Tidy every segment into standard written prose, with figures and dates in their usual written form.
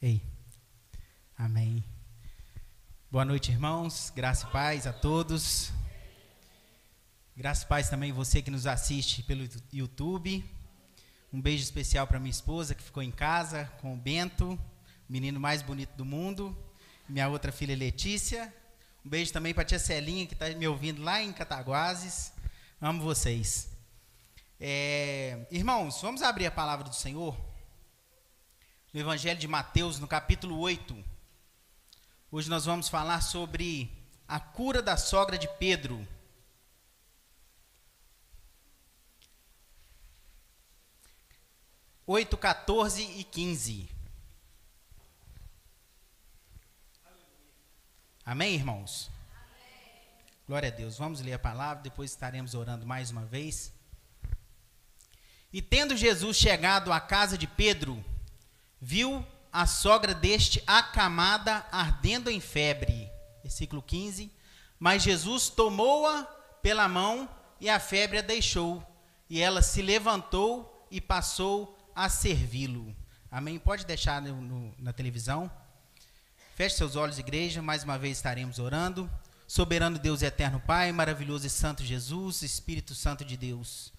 Ei, amém. Boa noite, irmãos. Graça e paz a todos. Graça e paz também você que nos assiste pelo YouTube. Um beijo especial para minha esposa que ficou em casa com o Bento, o menino mais bonito do mundo. Minha outra filha Letícia. Um beijo também para a tia Celinha que está me ouvindo lá em Cataguases. Amo vocês. Irmãos, vamos abrir a palavra do Senhor no Evangelho de Mateus, no capítulo 8. Hoje nós vamos falar sobre a cura da sogra de Pedro. Oito, 14 e 15. Amém, irmãos? Amém. Glória a Deus. Vamos ler a palavra, depois estaremos orando mais uma vez. E tendo Jesus chegado à casa de Pedro, viu a sogra deste acamada, ardendo em febre. Versículo 15. Mas Jesus tomou-a pela mão e a febre a deixou. E ela se levantou e passou a servi-lo. Amém? Pode deixar na televisão. Feche seus olhos, igreja. Mais uma vez estaremos orando. Soberano Deus e eterno Pai, maravilhoso e santo Jesus, Espírito Santo de Deus.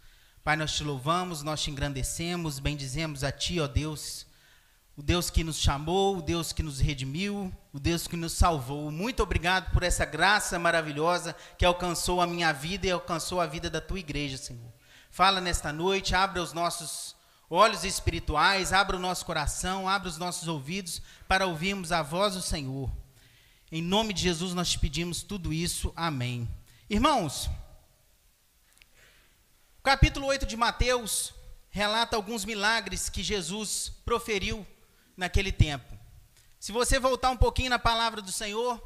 Pai, nós te louvamos, nós te engrandecemos, bendizemos a Ti, ó Deus, o Deus que nos chamou, o Deus que nos redimiu, o Deus que nos salvou. Muito obrigado por essa graça maravilhosa que alcançou a minha vida e alcançou a vida da Tua igreja, Senhor. Fala nesta noite, abra os nossos olhos espirituais, abra o nosso coração, abra os nossos ouvidos para ouvirmos a voz do Senhor. Em nome de Jesus nós te pedimos tudo isso, amém. Irmãos, o capítulo 8 de Mateus relata alguns milagres que Jesus proferiu naquele tempo. Se você voltar um pouquinho na palavra do Senhor,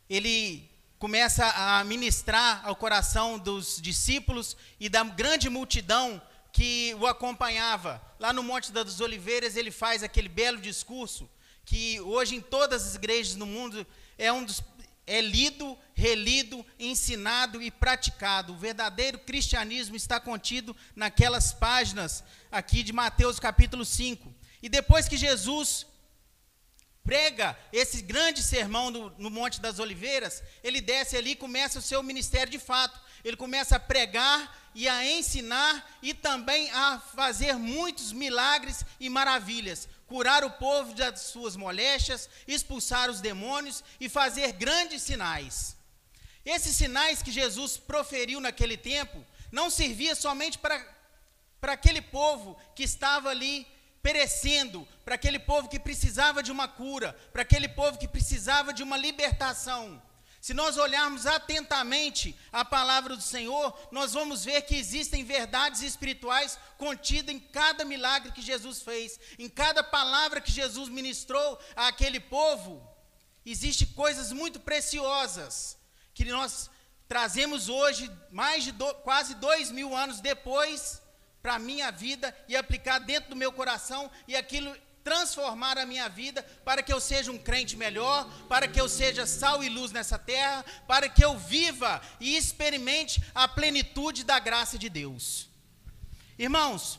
ele começa a ministrar ao coração dos discípulos e da grande multidão que o acompanhava. Lá no Monte das Oliveiras ele faz aquele belo discurso que hoje em todas as igrejas no mundo é lido, relido, ensinado e praticado. O verdadeiro cristianismo está contido naquelas páginas aqui de Mateus capítulo 5. E depois que Jesus prega esse grande sermão no Monte das Oliveiras, ele desce ali e começa o seu ministério de fato. Ele começa a pregar e a ensinar e também a fazer muitos milagres e maravilhas. Curar o povo das suas moléstias, expulsar os demônios e fazer grandes sinais. Esses sinais que Jesus proferiu naquele tempo não servia somente para aquele povo que estava ali perecendo, para aquele povo que precisava de uma cura, para aquele povo que precisava de uma libertação. Se nós olharmos atentamente a palavra do Senhor, nós vamos ver que existem verdades espirituais contidas em cada milagre que Jesus fez, em cada palavra que Jesus ministrou àquele povo. Existem coisas muito preciosas que nós trazemos hoje, quase 2000 anos depois, para a minha vida e aplicar dentro do meu coração e aquilo transformar a minha vida para que eu seja um crente melhor, para que eu seja sal e luz nessa terra, para que eu viva e experimente a plenitude da graça de Deus. Irmãos,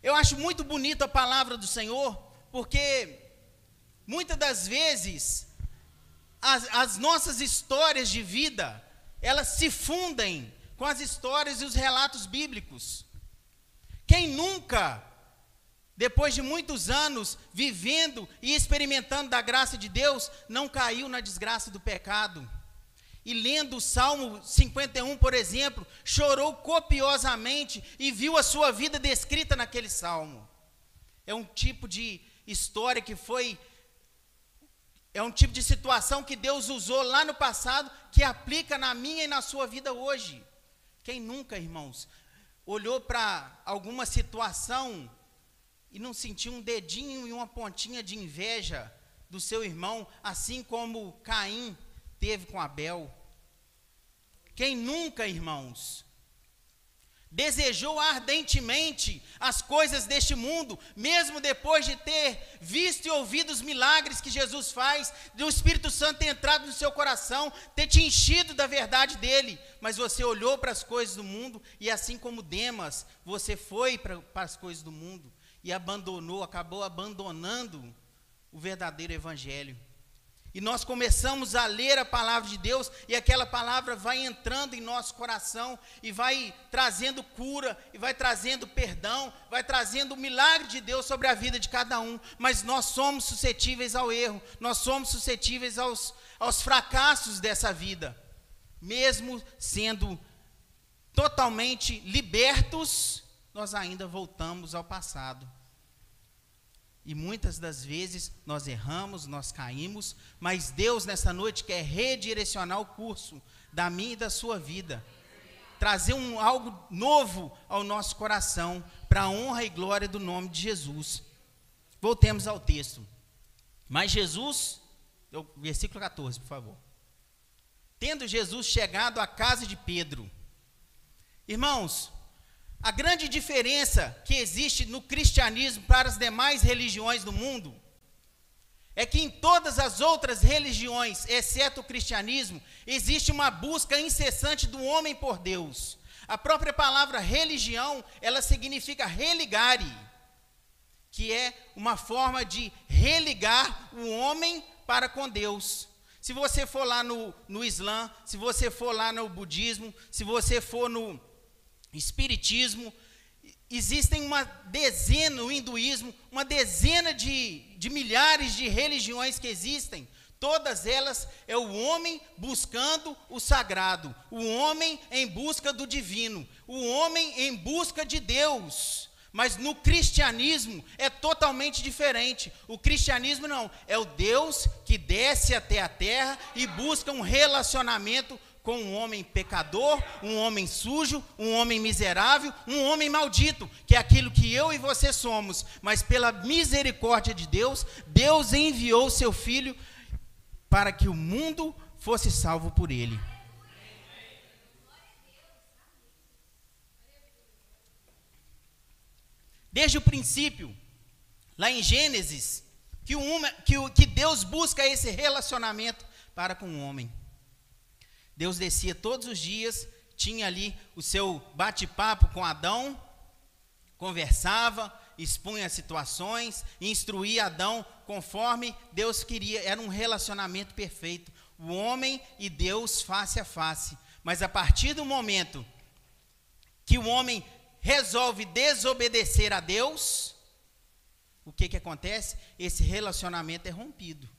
eu acho muito bonito a palavra do Senhor, porque muitas das vezes as nossas histórias de vida, elas se fundem com as histórias e os relatos bíblicos. Quem nunca, depois de muitos anos vivendo e experimentando da graça de Deus, não caiu na desgraça do pecado? E lendo o Salmo 51, por exemplo, chorou copiosamente e viu a sua vida descrita naquele salmo. É um tipo de história é um tipo de situação que Deus usou lá no passado, que aplica na minha e na sua vida hoje. Quem nunca, irmãos, olhou para alguma situação e não sentiu um dedinho e uma pontinha de inveja do seu irmão, assim como Caim teve com Abel? Quem nunca, irmãos, desejou ardentemente as coisas deste mundo, mesmo depois de ter visto e ouvido os milagres que Jesus faz, do Espírito Santo ter entrado no seu coração, ter te enchido da verdade dele, mas você olhou para as coisas do mundo, e assim como Demas, você foi para as coisas do mundo, e acabou abandonando o verdadeiro evangelho. E nós começamos a ler a palavra de Deus, e aquela palavra vai entrando em nosso coração, e vai trazendo cura, e vai trazendo perdão, vai trazendo o milagre de Deus sobre a vida de cada um. Mas nós somos suscetíveis ao erro, nós somos suscetíveis aos fracassos dessa vida. Mesmo sendo totalmente libertos, nós ainda voltamos ao passado. E muitas das vezes nós erramos, nós caímos, mas Deus nessa noite quer redirecionar o curso da minha e da sua vida. Trazer algo novo ao nosso coração, para a honra e glória do nome de Jesus. Voltemos ao texto. Mas Jesus, versículo 14, por favor. Tendo Jesus chegado à casa de Pedro. Irmãos, a grande diferença que existe no cristianismo para as demais religiões do mundo é que em todas as outras religiões, exceto o cristianismo, existe uma busca incessante do homem por Deus. A própria palavra religião, ela significa religare, que é uma forma de religar o homem para com Deus. Se você for lá no Islã, se você for lá no budismo, se você for no espiritismo, existem no hinduísmo, uma dezena de milhares de religiões que existem. Todas elas é o homem buscando o sagrado, o homem em busca do divino, o homem em busca de Deus. Mas no cristianismo é totalmente diferente. O cristianismo não, é o Deus que desce até a terra e busca um relacionamento com um homem pecador, um homem sujo, um homem miserável, um homem maldito, que é aquilo que eu e você somos. Mas pela misericórdia de Deus, Deus enviou o seu Filho para que o mundo fosse salvo por ele. Desde o princípio, lá em Gênesis, que Deus busca esse relacionamento para com o homem. Deus descia todos os dias, tinha ali o seu bate-papo com Adão, conversava, expunha situações, instruía Adão conforme Deus queria. Era um relacionamento perfeito, o homem e Deus face a face. Mas a partir do momento que o homem resolve desobedecer a Deus, o que acontece? Esse relacionamento é rompido.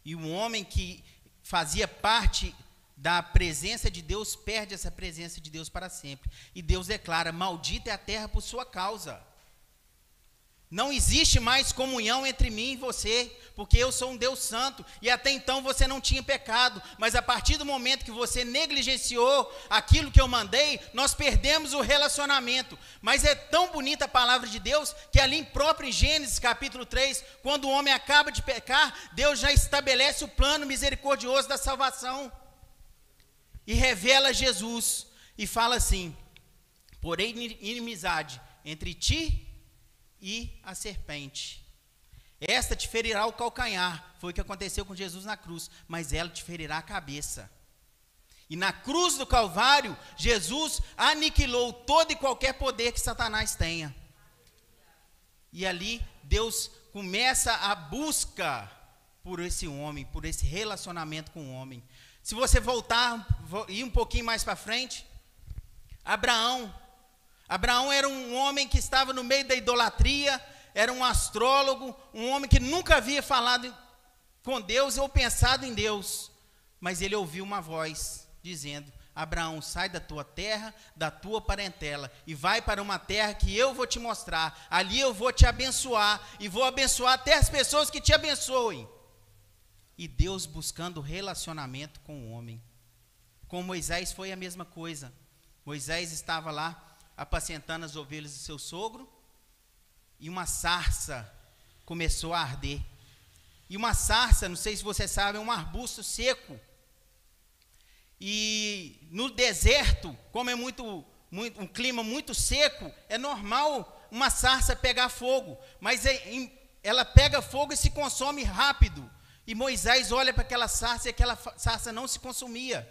E o homem que fazia parte da presença de Deus, perde essa presença de Deus para sempre. E Deus declara: maldita é a terra por sua causa. Não existe mais comunhão entre mim e você, porque eu sou um Deus santo, e até então você não tinha pecado, mas a partir do momento que você negligenciou aquilo que eu mandei, nós perdemos o relacionamento. Mas é tão bonita a palavra de Deus, que ali próprio em Gênesis capítulo 3, quando o homem acaba de pecar, Deus já estabelece o plano misericordioso da salvação, e revela Jesus, e fala assim: porém inimizade entre ti e a serpente, esta te ferirá o calcanhar. Foi o que aconteceu com Jesus na cruz, mas ela te ferirá a cabeça. E na cruz do Calvário, Jesus aniquilou todo e qualquer poder que Satanás tenha. E ali Deus começa a busca por esse homem, por esse relacionamento com o homem. Se você voltar, ir um pouquinho mais para frente, Abraão era um homem que estava no meio da idolatria, era um astrólogo, um homem que nunca havia falado com Deus ou pensado em Deus. Mas ele ouviu uma voz dizendo: Abraão, sai da tua terra, da tua parentela, e vai para uma terra que eu vou te mostrar. Ali eu vou te abençoar, e vou abençoar até as pessoas que te abençoem. E Deus buscando relacionamento com o homem. Com Moisés foi a mesma coisa. Moisés estava lá apacentando as ovelhas do seu sogro, e uma sarça começou a arder. E uma sarça, não sei se você sabe, é um arbusto seco. E no deserto, como é um clima muito seco, é normal uma sarça pegar fogo, mas ela pega fogo e se consome rápido. E Moisés olha para aquela sarça, e aquela sarça não se consumia,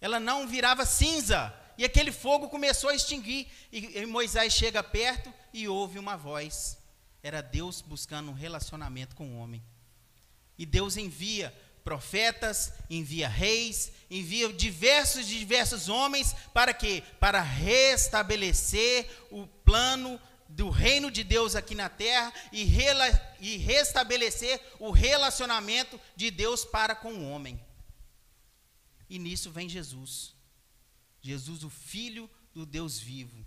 ela não virava cinza, e aquele fogo começou a extinguir, e Moisés chega perto e ouve uma voz. Era Deus buscando um relacionamento com o homem. E Deus envia profetas, envia reis, envia diversos homens, para quê? Para restabelecer o plano do reino de Deus aqui na terra e restabelecer o relacionamento de Deus para com o homem. E nisso vem Jesus. Jesus, o Filho do Deus vivo.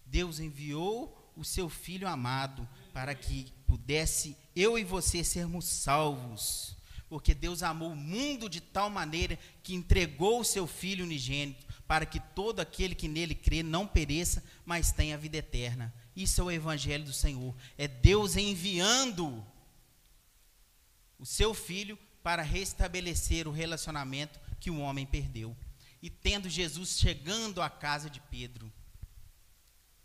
Deus enviou o seu Filho amado para que pudesse eu e você sermos salvos. Porque Deus amou o mundo de tal maneira que entregou o seu Filho unigênito, para que todo aquele que nele crê não pereça, mas tenha a vida eterna. Isso é o Evangelho do Senhor. É Deus enviando o seu Filho para restabelecer o relacionamento que o homem perdeu. E tendo Jesus chegando à casa de Pedro,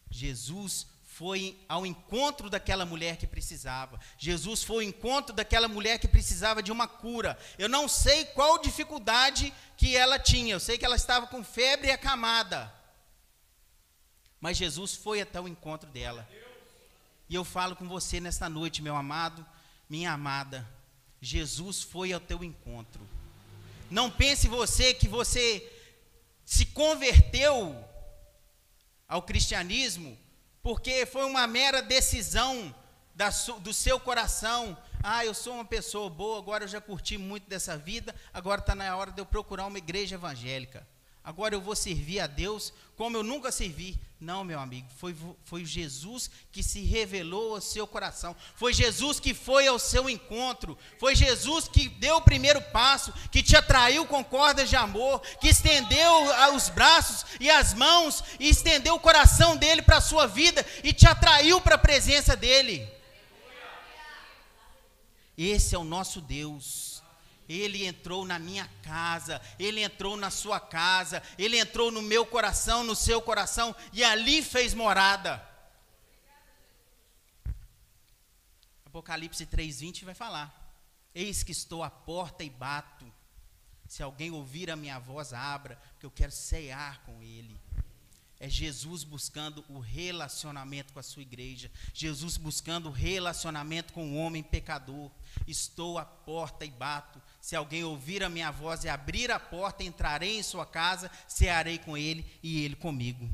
Jesus foi ao encontro daquela mulher que precisava. Jesus foi ao encontro daquela mulher que precisava de uma cura. Eu não sei qual dificuldade que ela tinha. Eu sei que ela estava com febre acamada. Mas Jesus foi até o encontro dela. E eu falo com você nesta noite, meu amado, minha amada. Jesus foi ao teu encontro. Não pense você que você se converteu ao cristianismo porque foi uma mera decisão do seu coração. Eu sou uma pessoa boa, agora eu já curti muito dessa vida, agora está na hora de eu procurar uma igreja evangélica. Agora eu vou servir a Deus como eu nunca servi. Não, meu amigo, foi Jesus que se revelou ao seu coração. Foi Jesus que foi ao seu encontro. Foi Jesus que deu o primeiro passo, que te atraiu com cordas de amor, que estendeu os braços e as mãos, e estendeu o coração dele para a sua vida, e te atraiu para a presença dele. Esse é o nosso Deus. Ele entrou na minha casa, Ele entrou na sua casa, Ele entrou no meu coração, no seu coração, e ali fez morada. Apocalipse 3:20 vai falar: eis que estou à porta e bato, se alguém ouvir a minha voz, abra, porque eu quero cear com Ele. É Jesus buscando o relacionamento com a sua igreja, Jesus buscando o relacionamento com o homem pecador. Estou à porta e bato, se alguém ouvir a minha voz e abrir a porta, entrarei em sua casa, cearei com ele e ele comigo.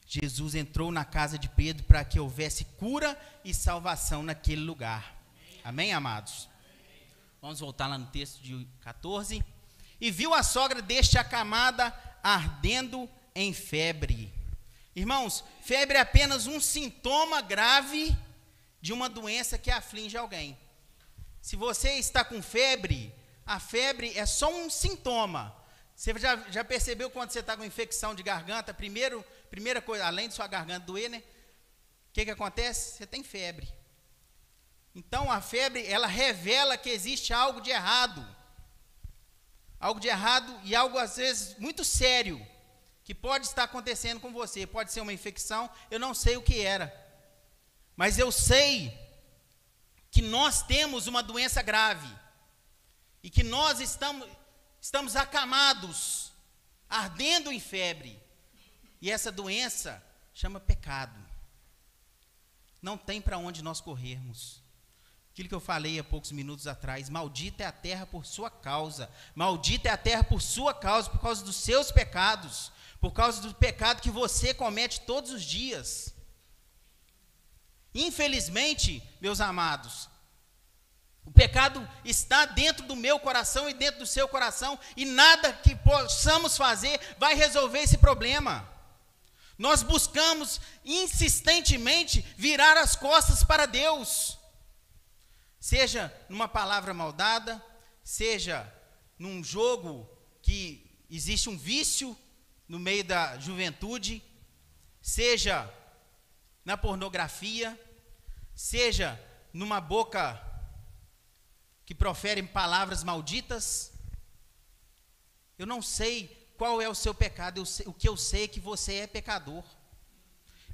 Jesus entrou na casa de Pedro para que houvesse cura e salvação naquele lugar. Amém, amados? Vamos voltar lá no texto de 14. E viu a sogra deste acamada ardendo em febre. Irmãos, febre é apenas um sintoma grave de uma doença que aflige alguém. Se você está com febre, a febre é só um sintoma. Você já percebeu quando você está com infecção de garganta? Primeira coisa, além de sua garganta doer, né? O que acontece? Você tem febre. Então a febre, ela revela que existe algo de errado. Algo de errado e algo às vezes muito sério, que pode estar acontecendo com você. Pode ser uma infecção, eu não sei o que era, mas eu sei que nós temos uma doença grave, e que nós estamos acamados, ardendo em febre, e essa doença chama pecado. Não tem para onde nós corrermos. Aquilo que eu falei há poucos minutos atrás: maldita é a terra por sua causa, maldita é a terra por sua causa, por causa dos seus pecados, por causa do pecado que você comete todos os dias. Infelizmente, meus amados, o pecado está dentro do meu coração e dentro do seu coração, e nada que possamos fazer vai resolver esse problema. Nós buscamos insistentemente virar as costas para Deus, seja numa palavra maldada, seja num jogo que existe um vício no meio da juventude, seja na pornografia, seja numa boca que profere palavras malditas. Eu não sei qual é o seu pecado, o que eu sei é que você é pecador.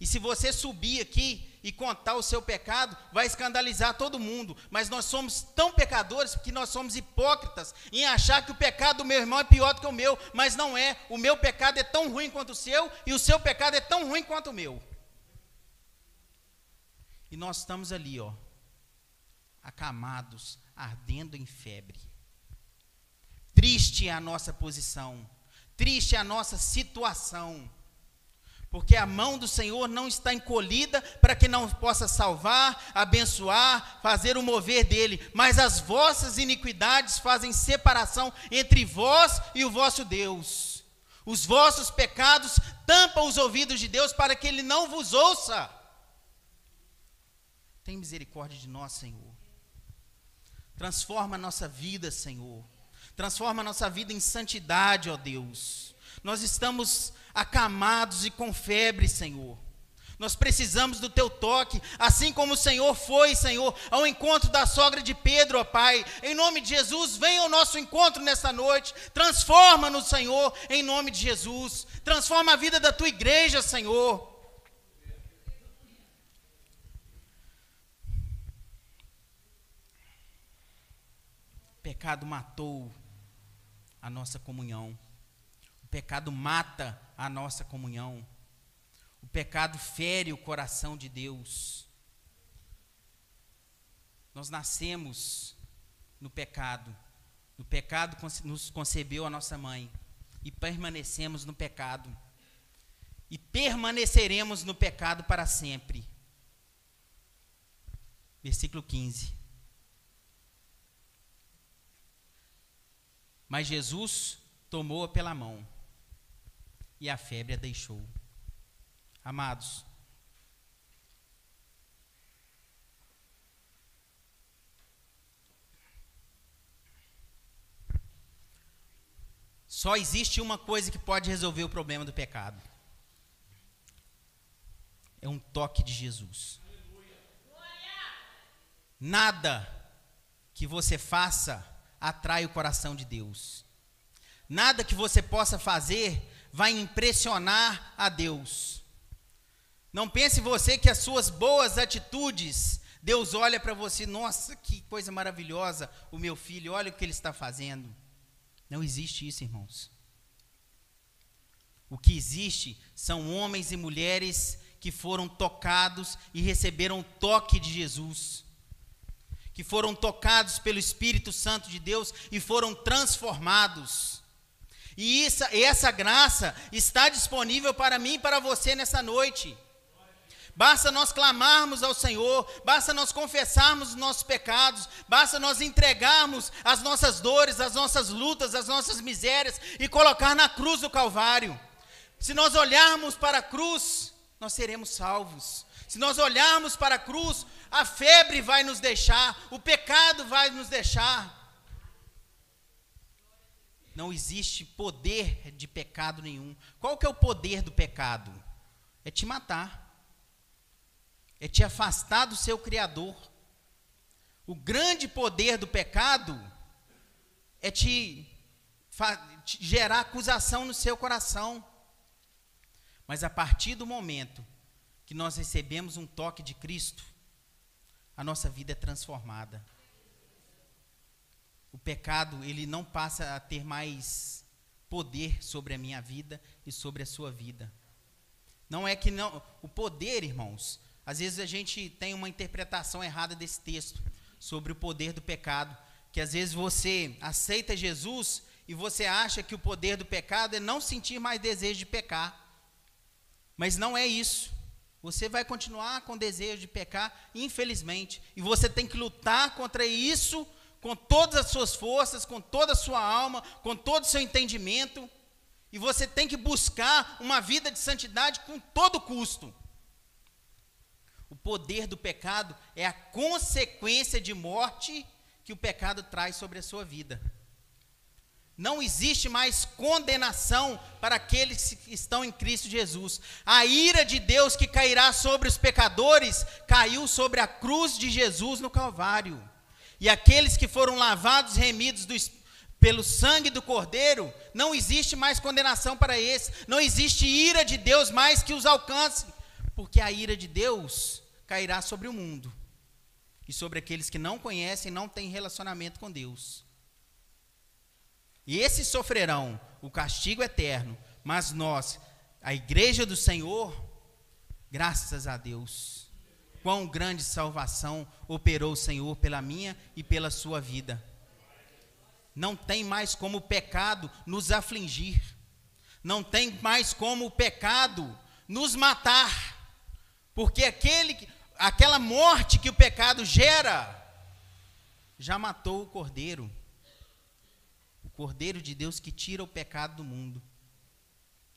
E se você subir aqui e contar o seu pecado, vai escandalizar todo mundo. Mas nós somos tão pecadores porque nós somos hipócritas em achar que o pecado do meu irmão é pior do que o meu. Mas não é. O meu pecado é tão ruim quanto o seu e o seu pecado é tão ruim quanto o meu. E nós estamos ali, ó, acamados, ardendo em febre. Triste é a nossa posição. Triste é a nossa situação. Porque a mão do Senhor não está encolhida para que não possa salvar, abençoar, fazer o mover dele. Mas as vossas iniquidades fazem separação entre vós e o vosso Deus. Os vossos pecados tampam os ouvidos de Deus para que ele não vos ouça. Tem misericórdia de nós, Senhor. Transforma a nossa vida, Senhor. Transforma a nossa vida em santidade, ó Deus. Nós estamos acamados e com febre, Senhor. Nós precisamos do teu toque, assim como o Senhor foi, Senhor, ao encontro da sogra de Pedro, ó Pai. Em nome de Jesus, venha ao nosso encontro nessa noite. Transforma-nos, Senhor, em nome de Jesus. Transforma a vida da tua igreja, Senhor. O pecado matou a nossa comunhão. O pecado mata a nossa comunhão. O pecado fere o coração de Deus. Nós nascemos no pecado. No pecado nos concebeu a nossa mãe. E permanecemos no pecado. E permaneceremos no pecado para sempre. Versículo 15. Mas Jesus tomou-a pela mão e a febre a deixou. Amados, só existe uma coisa que pode resolver o problema do pecado. É um toque de Jesus. Nada que você faça atrai o coração de Deus. Nada que você possa fazer vai impressionar a Deus. Não pense você que as suas boas atitudes, Deus olha para você, nossa, que coisa maravilhosa, o meu filho, olha o que ele está fazendo. Não existe isso, irmãos. O que existe são homens e mulheres que foram tocados e receberam o toque de Jesus, que foram tocados pelo Espírito Santo de Deus e foram transformados. E essa graça está disponível para mim e para você nessa noite. Basta nós clamarmos ao Senhor, basta nós confessarmos os nossos pecados, basta nós entregarmos as nossas dores, as nossas lutas, as nossas misérias e colocar na cruz do Calvário. Se nós olharmos para a cruz, nós seremos salvos. Se nós olharmos para a cruz, a febre vai nos deixar, o pecado vai nos deixar. Não existe poder de pecado nenhum. Qual que é o poder do pecado? É te matar. É te afastar do seu Criador. O grande poder do pecado é te gerar acusação no seu coração. Mas a partir do momento que nós recebemos um toque de Cristo, a nossa vida é transformada. O pecado, ele não passa a ter mais poder sobre a minha vida e sobre a sua vida. Não é que não, o poder, irmãos, às vezes a gente tem uma interpretação errada desse texto sobre o poder do pecado, que às vezes você aceita Jesus e você acha que o poder do pecado é não sentir mais desejo de pecar. Mas não é isso. Você vai continuar com desejo de pecar, infelizmente, e você tem que lutar contra isso com todas as suas forças, com toda a sua alma, com todo o seu entendimento, e você tem que buscar uma vida de santidade com todo custo. O poder do pecado é a consequência de morte que o pecado traz sobre a sua vida. Não existe mais condenação para aqueles que estão em Cristo Jesus. A ira de Deus que cairá sobre os pecadores, caiu sobre a cruz de Jesus no Calvário. E aqueles que foram lavados, remidos pelo sangue do Cordeiro, não existe mais condenação para esses. Não existe ira de Deus mais que os alcance. porque a ira de Deus cairá sobre o mundo e sobre aqueles que não conhecem e não têm relacionamento com Deus. E esses sofrerão o castigo eterno, mas nós, a igreja do Senhor, graças a Deus, quão grande salvação operou o Senhor pela minha e pela sua vida. Não tem mais como o pecado nos afligir, não tem mais como o pecado nos matar, porque aquela morte que o pecado gera, já matou o Cordeiro de Deus que tira o pecado do mundo.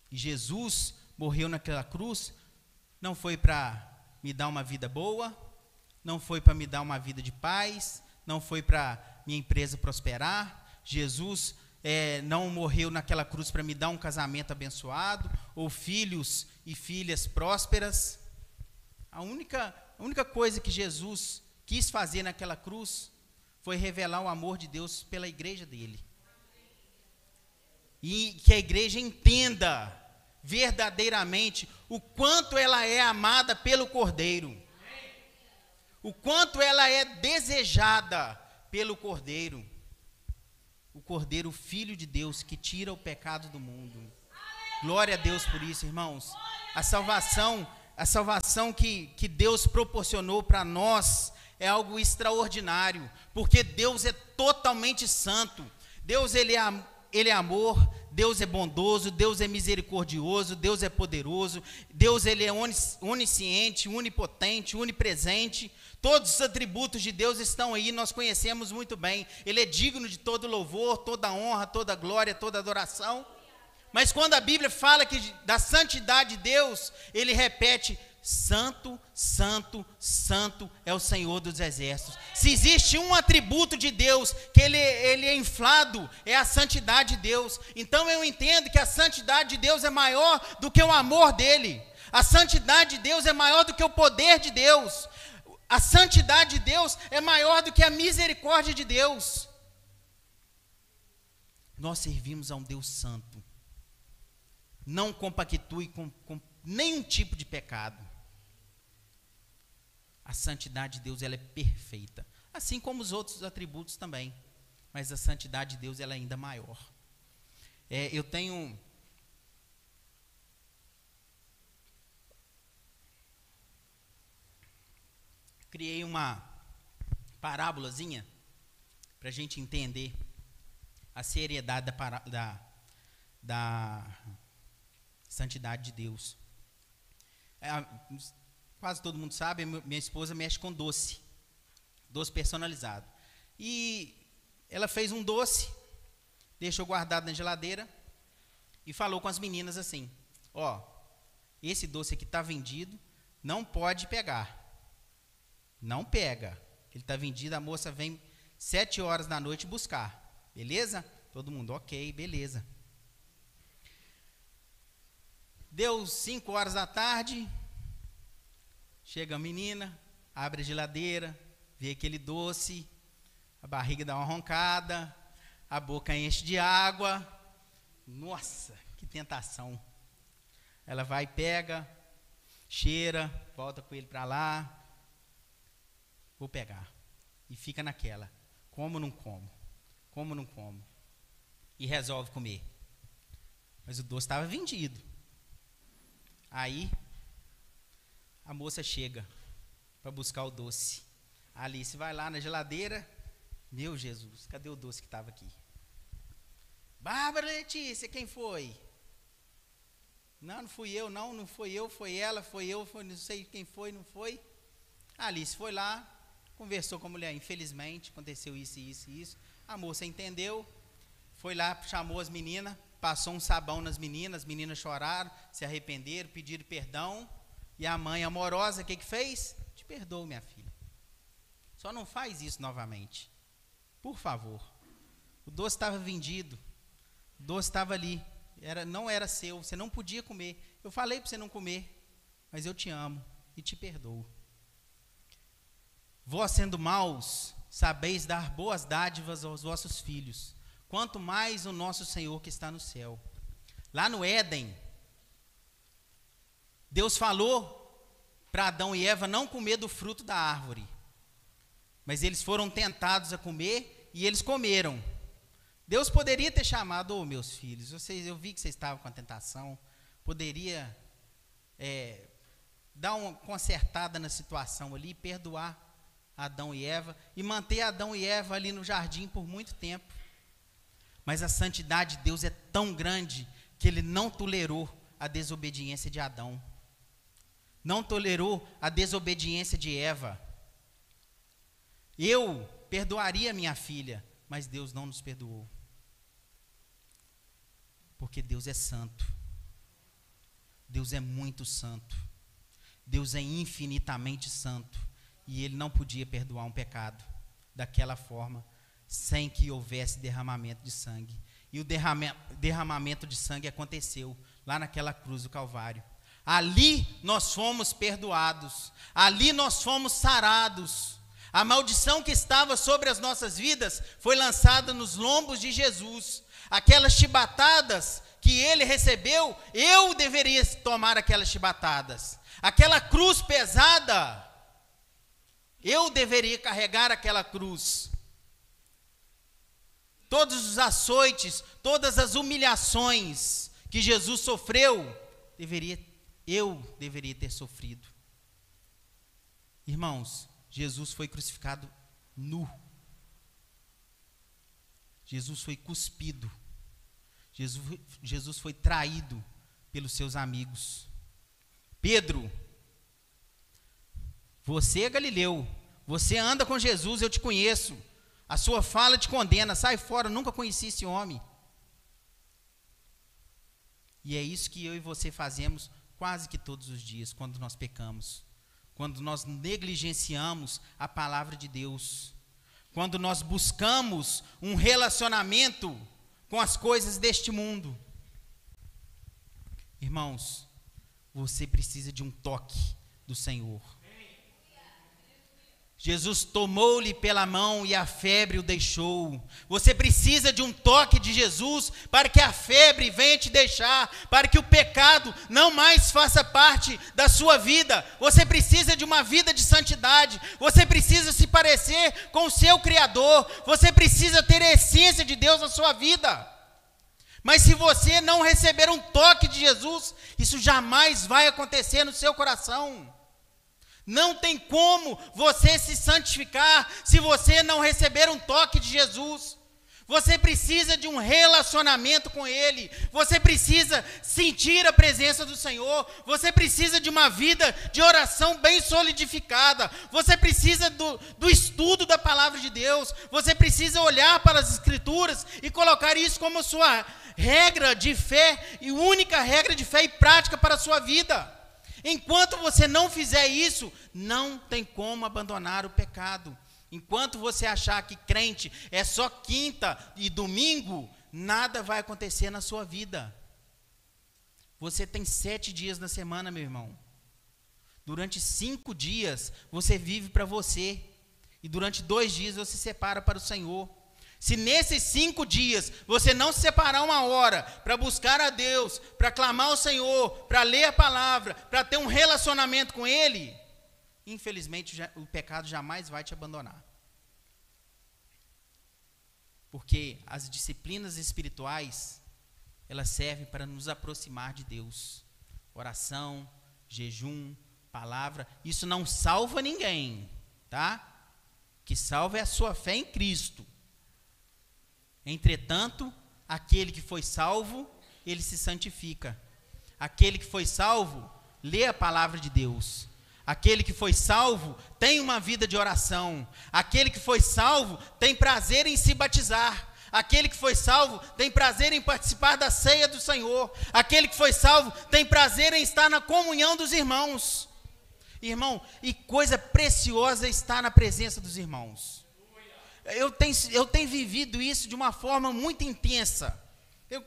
E Jesus morreu naquela cruz, não foi para me dar uma vida boa, não foi para me dar uma vida de paz, não foi para minha empresa prosperar. Jesus não morreu naquela cruz para me dar um casamento abençoado, ou filhos e filhas prósperas. A única coisa que Jesus quis fazer naquela cruz foi revelar o amor de Deus pela igreja dele. E que a igreja entenda verdadeiramente o quanto ela é amada pelo Cordeiro, o quanto ela é desejada pelo Cordeiro, o Cordeiro, Filho de Deus, que tira o pecado do mundo. Glória a Deus por isso, irmãos. A salvação que Deus proporcionou para nós é algo extraordinário, porque Deus é totalmente santo. Deus, ele é amor, Deus é bondoso, Deus é misericordioso, Deus é poderoso, Deus, ele é onisciente, onipotente, onipresente. Todos os atributos de Deus estão aí, nós conhecemos muito bem. Ele é digno de todo louvor, toda honra, toda glória, toda adoração. Mas quando a Bíblia fala da santidade de Deus, ele repete: santo, santo, santo é o Senhor dos exércitos. Se existe um atributo de Deus que ele é inflado, é a santidade de Deus. Então eu entendo que a santidade de Deus é maior do que o amor dele. A santidade de Deus é maior do que o poder de Deus. A santidade de Deus é maior do que a misericórdia de Deus. Nós servimos a um Deus santo. Não compactue com nenhum tipo de pecado. A santidade de Deus, ela é perfeita, assim como os outros atributos também, mas a santidade de Deus, ela é ainda maior. Eu criei uma parábolazinha para a gente entender a seriedade da santidade de Deus. Quase todo mundo sabe, minha esposa mexe com doce personalizado. E ela fez um doce, deixou guardado na geladeira e falou com as meninas assim: ó, esse doce aqui está vendido, não pode pegar. Não pega. Ele está vendido, a moça vem 7 horas da noite buscar. Beleza? Todo mundo, ok, beleza. Deu 5 horas da tarde, chega a menina, abre a geladeira, vê aquele doce, a barriga dá uma roncada, a boca enche de água. Nossa, que tentação. Ela vai, pega, cheira, volta com ele para lá. Vou pegar. E fica naquela. Como não como? Como não como? E resolve comer. Mas o doce estava vendido. Aí, a moça chega para buscar o doce. A Alice vai lá na geladeira. Meu Jesus, cadê o doce que estava aqui? Bárbara Letícia, quem foi? Não fui eu, não foi eu, foi ela, foi eu, não sei quem foi, não foi. A Alice foi lá, conversou com a mulher, infelizmente, aconteceu isso e isso e isso. A moça entendeu, foi lá, chamou as meninas, passou um sabão nas meninas, as meninas choraram, se arrependeram, pediram perdão. E a mãe amorosa, o que fez? Te perdoo, minha filha. Só não faz isso novamente. Por favor. O doce estava vendido. O doce estava ali. Não era seu, você não podia comer. Eu falei para você não comer, mas eu te amo e te perdoo. Vós, sendo maus, sabeis dar boas dádivas aos vossos filhos, quanto mais o nosso Senhor que está no céu. Lá no Éden, Deus falou para Adão e Eva não comer do fruto da árvore. Mas eles foram tentados a comer e eles comeram. Deus poderia ter chamado, ô meus filhos, eu vi que vocês estavam com a tentação, poderia dar uma consertada na situação ali, perdoar Adão e Eva e manter Adão e Eva ali no jardim por muito tempo. Mas a santidade de Deus é tão grande que ele não tolerou a desobediência de Adão. Não tolerou a desobediência de Eva. Eu perdoaria minha filha, mas Deus não nos perdoou. Porque Deus é santo. Deus é muito santo. Deus é infinitamente santo. E ele não podia perdoar um pecado daquela forma, sem que houvesse derramamento de sangue. E o derramamento de sangue aconteceu lá naquela cruz do Calvário. Ali nós fomos perdoados. Ali nós fomos sarados. A maldição que estava sobre as nossas vidas foi lançada nos lombos de Jesus. Aquelas chibatadas que ele recebeu, eu deveria tomar aquelas chibatadas. Aquela cruz pesada, eu deveria carregar aquela cruz. Todos os açoites, todas as humilhações que Jesus sofreu, eu deveria ter sofrido. Irmãos, Jesus foi crucificado nu. Jesus foi cuspido. Jesus foi traído pelos seus amigos. Pedro, você é Galileu, você anda com Jesus, eu te conheço. A sua fala te condena, sai fora, nunca conheci esse homem. E é isso que eu e você fazemos quase que todos os dias, quando nós pecamos. Quando nós negligenciamos a palavra de Deus. Quando nós buscamos um relacionamento com as coisas deste mundo. Irmãos, você precisa de um toque do Senhor. Jesus tomou-lhe pela mão e a febre o deixou. Você precisa de um toque de Jesus para que a febre venha te deixar, para que o pecado não mais faça parte da sua vida. Você precisa de uma vida de santidade. Você precisa se parecer com o seu Criador. Você precisa ter a essência de Deus na sua vida. Mas se você não receber um toque de Jesus, isso jamais vai acontecer no seu coração. Não tem como você se santificar se você não receber um toque de Jesus. Você precisa de um relacionamento com Ele. Você precisa sentir a presença do Senhor. Você precisa de uma vida de oração bem solidificada. Você precisa do estudo da palavra de Deus. Você precisa olhar para as Escrituras e colocar isso como sua regra de fé e única regra de fé e prática para a sua vida. Enquanto você não fizer isso, não tem como abandonar o pecado. Enquanto você achar que crente é só quinta e domingo, nada vai acontecer na sua vida. Você tem 7 dias na semana, meu irmão. Durante 5 dias, você vive para você. E durante 2 dias, você se separa para o Senhor. Se nesses 5 dias você não se separar uma hora para buscar a Deus, para clamar ao Senhor, para ler a palavra, para ter um relacionamento com Ele, infelizmente o pecado jamais vai te abandonar. Porque as disciplinas espirituais, elas servem para nos aproximar de Deus. Oração, jejum, palavra, isso não salva ninguém, tá? O que salva é a sua fé em Cristo. Entretanto, aquele que foi salvo, ele se santifica. Aquele que foi salvo, lê a palavra de Deus. Aquele que foi salvo, tem uma vida de oração. Aquele que foi salvo, tem prazer em se batizar. Aquele que foi salvo, tem prazer em participar da ceia do Senhor. Aquele que foi salvo, tem prazer em estar na comunhão dos irmãos. Irmão, e coisa preciosa está na presença dos irmãos. Eu tenho vivido isso de uma forma muito intensa.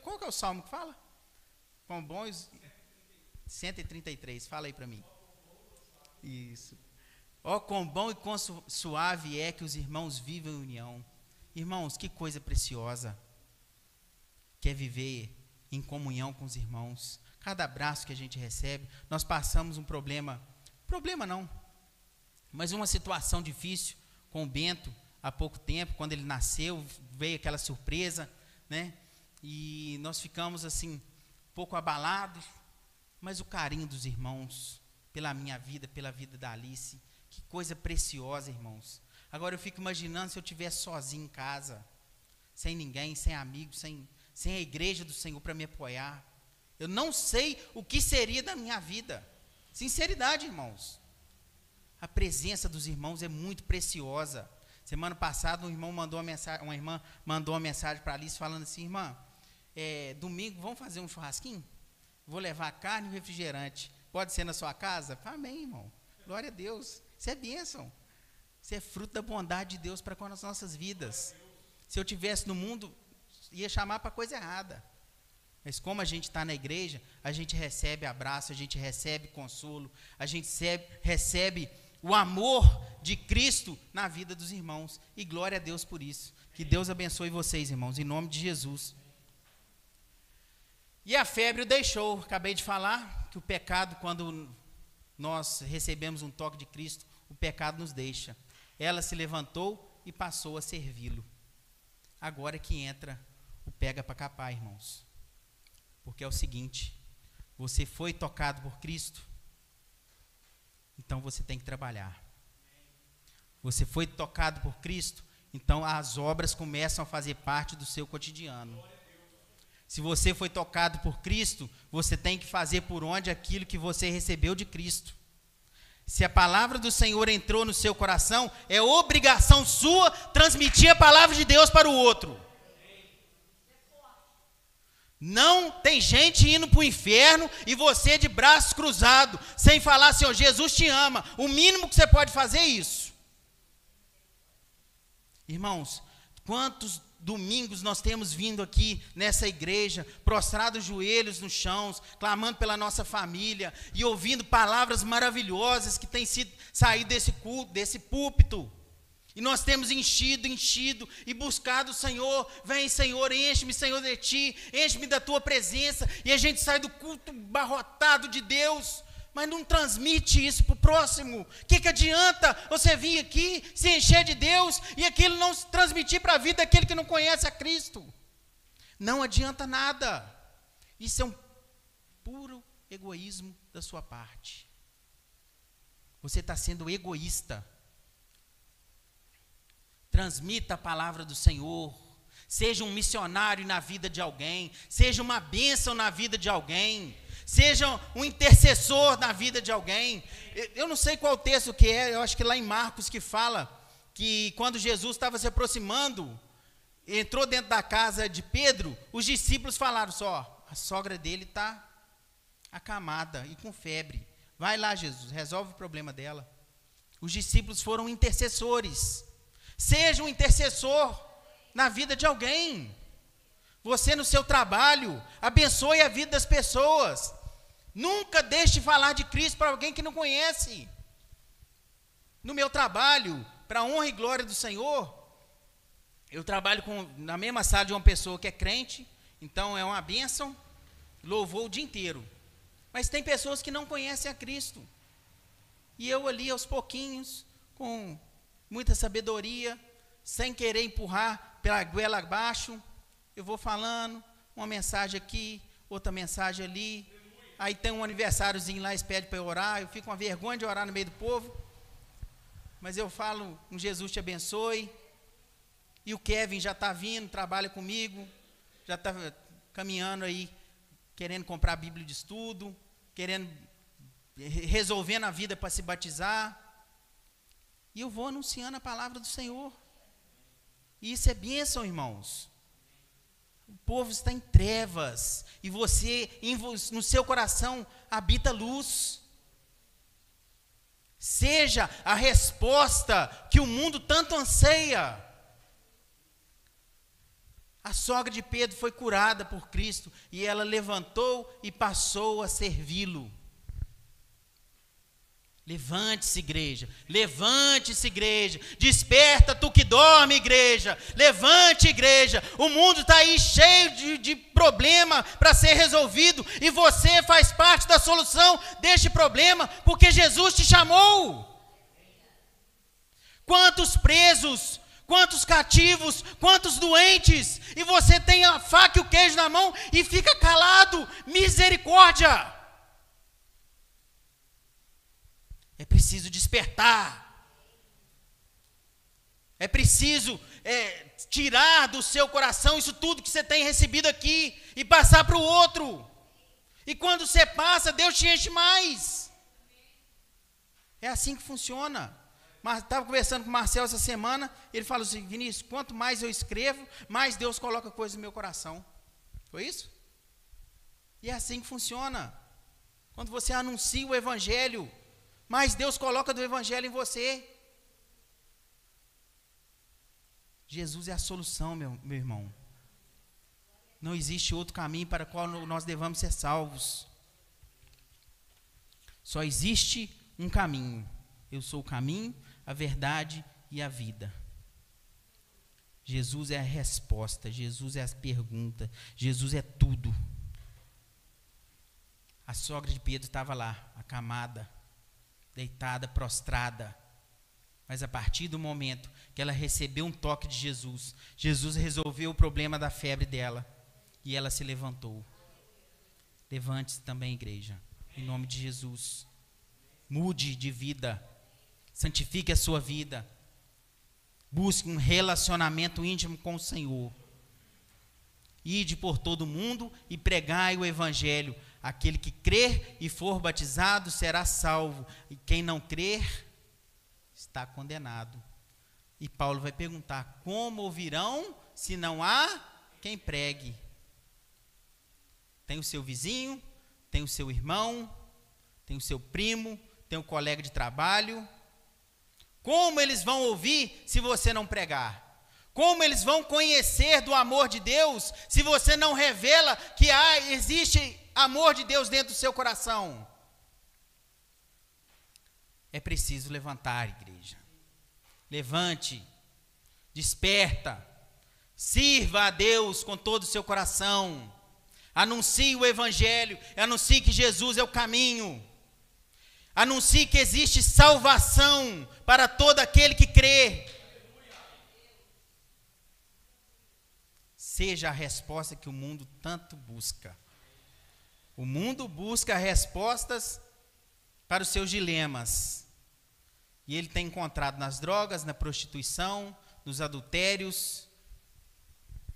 Qual que é o salmo que fala? Quão bons? 133, fala aí para mim. Isso. Ó, quão bom e quão suave é que os irmãos vivem em união. Irmãos, que coisa preciosa que é viver em comunhão com os irmãos. Cada abraço que a gente recebe, nós passamos um problema problema não. Mas uma situação difícil com o Bento, há pouco tempo, quando ele nasceu, veio aquela surpresa, né? E nós ficamos assim, um pouco abalados, mas o carinho dos irmãos, pela minha vida, pela vida da Alice, que coisa preciosa, irmãos. Agora eu fico imaginando se eu estivesse sozinho em casa, sem ninguém, sem amigos, sem a igreja do Senhor para me apoiar. Eu não sei o que seria da minha vida. Sinceridade, irmãos. A presença dos irmãos é muito preciosa. Semana passada uma irmã mandou uma mensagem para Alice falando assim: irmã, domingo vamos fazer um churrasquinho? Vou levar carne e refrigerante. Pode ser na sua casa? Amém, irmão. Glória a Deus. Isso é bênção. Isso é fruto da bondade de Deus para com as nossas vidas. Se eu estivesse no mundo, ia chamar para coisa errada. Mas como a gente está na igreja, a gente recebe abraço, a gente recebe consolo, a gente recebe o amor de Cristo na vida dos irmãos. E glória a Deus por isso. Que Deus abençoe vocês, irmãos, em nome de Jesus. E a febre o deixou. Acabei de falar que o pecado, quando nós recebemos um toque de Cristo, o pecado nos deixa. Ela se levantou e passou a servi-lo. Agora que entra o pega para capar, irmãos. Porque é o seguinte: você foi tocado por Cristo, então você tem que trabalhar. Você foi tocado por Cristo, então as obras começam a fazer parte do seu cotidiano. Se você foi tocado por Cristo, você tem que fazer por onde aquilo que você recebeu de Cristo. Se a palavra do Senhor entrou no seu coração, é obrigação sua transmitir a palavra de Deus para o outro. Não tem gente indo para o inferno e você de braços cruzados, sem falar: Senhor, Jesus te ama. O mínimo que você pode fazer é isso. Irmãos, quantos domingos nós temos vindo aqui nessa igreja, prostrados joelhos no chão, clamando pela nossa família e ouvindo palavras maravilhosas que têm saído desse culto, desse púlpito. E nós temos enchido e buscado o Senhor. Vem, Senhor, enche-me, Senhor, de Ti, enche-me da Tua presença. E a gente sai do culto barrotado de Deus, mas não transmite isso para o próximo. O que adianta você vir aqui, se encher de Deus, e aquilo não se transmitir para a vida daquele que não conhece a Cristo? Não adianta nada. Isso é um puro egoísmo da sua parte. Você está sendo egoísta. Transmita a palavra do Senhor, seja um missionário na vida de alguém, seja uma bênção na vida de alguém, seja um intercessor na vida de alguém. Eu não sei qual texto que é, eu acho que lá em Marcos que fala que quando Jesus estava se aproximando, entrou dentro da casa de Pedro, os discípulos falaram só: a sogra dele está acamada e com febre, vai lá, Jesus, resolve o problema dela. Os discípulos foram intercessores. Seja um intercessor na vida de alguém. Você no seu trabalho, abençoe a vida das pessoas. Nunca deixe de falar de Cristo para alguém que não conhece. No meu trabalho, para a honra e glória do Senhor, eu trabalho na mesma sala de uma pessoa que é crente, então é uma bênção, louvou o dia inteiro. Mas tem pessoas que não conhecem a Cristo. E eu ali aos pouquinhos, com muita sabedoria, sem querer empurrar pela goela abaixo, eu vou falando, uma mensagem aqui, outra mensagem ali, aí tem um aniversáriozinho lá, eles pedem para eu orar, eu fico com uma vergonha de orar no meio do povo, mas eu falo: um Jesus te abençoe. E o Kevin já está vindo, trabalha comigo, já está caminhando aí, querendo comprar a Bíblia de estudo, resolvendo a vida para se batizar. E eu vou anunciando a palavra do Senhor. E isso é bênção, irmãos. O povo está em trevas, e você, no seu coração, habita luz. Seja a resposta que o mundo tanto anseia. A sogra de Pedro foi curada por Cristo, e ela levantou e passou a servi-lo. Levante-se, igreja. Levante-se, igreja. Desperta, tu que dorme, igreja. Levante, igreja. O mundo está aí cheio de problema para ser resolvido. E você faz parte da solução deste problema, porque Jesus te chamou. Quantos presos, quantos cativos, quantos doentes. E você tem a faca e o queijo na mão e fica calado. Misericórdia. É preciso despertar. É preciso tirar do seu coração isso tudo que você tem recebido aqui e passar para o outro. E quando você passa, Deus te enche mais. É assim que funciona. Mas estava conversando com o Marcelo essa semana, ele falou assim: Vinícius, quanto mais eu escrevo, mais Deus coloca coisa no meu coração. Foi isso? E é assim que funciona. Quando você anuncia o Evangelho, mais Deus coloca do Evangelho em você. Jesus é a solução, meu irmão. Não existe outro caminho para o qual nós devamos ser salvos. Só existe um caminho. Eu sou o caminho, a verdade e a vida. Jesus é a resposta, Jesus é a pergunta, Jesus é tudo. A sogra de Pedro estava lá, acamada, deitada, prostrada. Mas a partir do momento que ela recebeu um toque de Jesus, Jesus resolveu o problema da febre dela e ela se levantou. Levante-se também, igreja, em nome de Jesus. Mude de vida, santifique a sua vida, busque um relacionamento íntimo com o Senhor. Ide por todo o mundo e pregai o Evangelho. Aquele que crer e for batizado será salvo, e quem não crer está condenado. E Paulo vai perguntar: como ouvirão se não há quem pregue? Tem o seu vizinho, tem o seu irmão, tem o seu primo, tem o colega de trabalho. Como eles vão ouvir se você não pregar? Como eles vão conhecer do amor de Deus se você não revela que existe amor de Deus dentro do seu coração? É preciso levantar, igreja. Levante, desperta, sirva a Deus com todo o seu coração. Anuncie o Evangelho, anuncie que Jesus é o caminho. Anuncie que existe salvação para todo aquele que crê. Seja a resposta que o mundo tanto busca. O mundo busca respostas para os seus dilemas. E ele tem encontrado nas drogas, na prostituição, nos adultérios,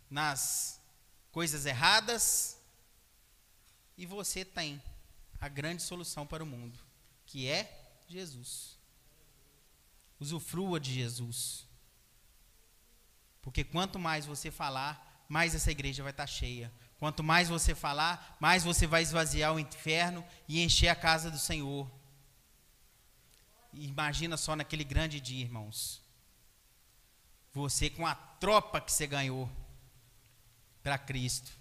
nas coisas erradas. E você tem a grande solução para o mundo, que é Jesus. Usufrua de Jesus. Porque quanto mais você falar, mais essa igreja vai estar cheia. Quanto mais você falar, mais você vai esvaziar o inferno e encher a casa do Senhor. Imagina só naquele grande dia, irmãos. Você com a tropa que você ganhou para Cristo.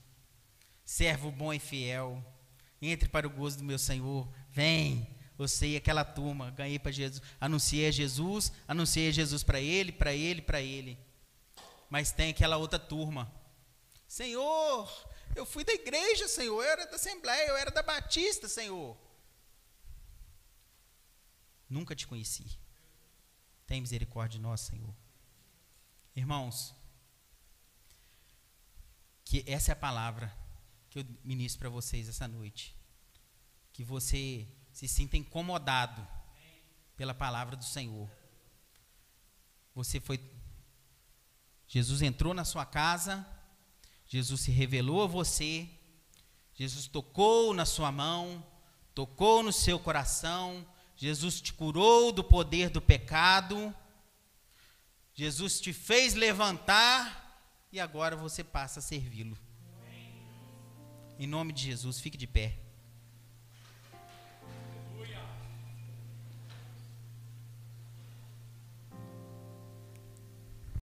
Servo bom e fiel. Entre para o gozo do meu Senhor. Vem, você e aquela turma. Ganhei para Jesus. Anunciei a Jesus para ele, para ele, para ele. Mas tem aquela outra turma. Senhor, eu fui da igreja, Senhor. Eu era da Assembleia, eu era da Batista, Senhor. Nunca te conheci. Tem misericórdia de nós, Senhor. Irmãos, que essa é a palavra que eu ministro para vocês essa noite. Que você se sinta incomodado pela palavra do Senhor. Jesus entrou na sua casa, Jesus se revelou a você, Jesus tocou na sua mão, tocou no seu coração, Jesus te curou do poder do pecado, Jesus te fez levantar e agora você passa a servi-lo. Em nome de Jesus, fique de pé.